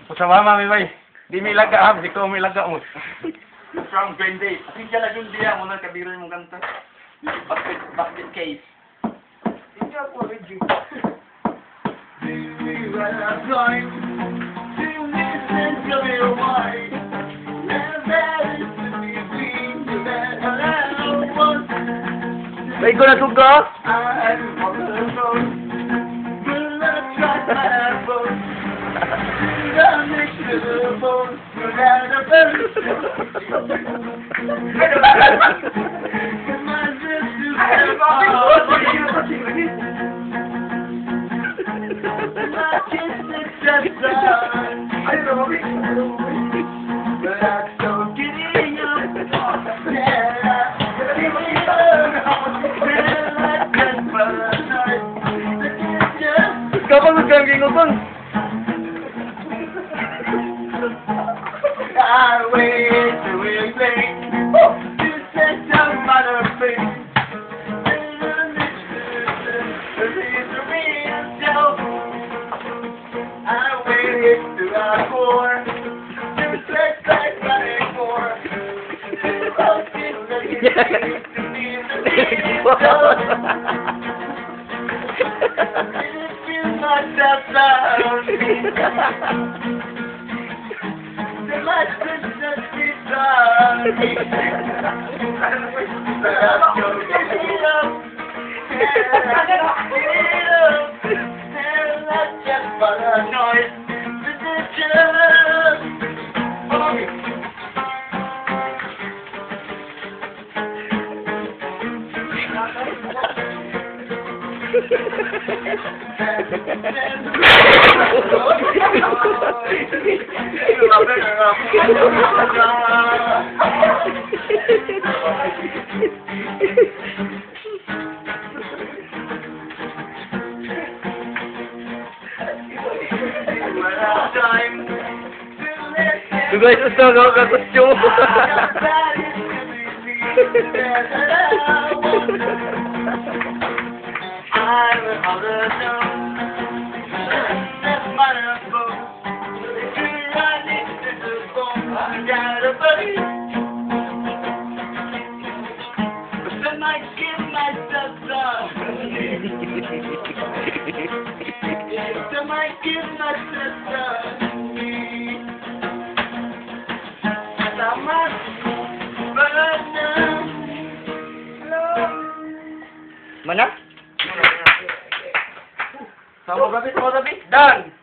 Pusabama may bay. Di may ilaga ha, di ko may ilaga mo. From Green Day. Asing dyan lang yung diya mo na kabiran mong kanta. Basket case. Hindi ako ready. May ko na suga? Kapag magkangking utong. I wait to wait. You said some other thing. I wait to our core. You said like running more. Tu guys, ito ako kakustyong. Mana? Sama tapi. Dan.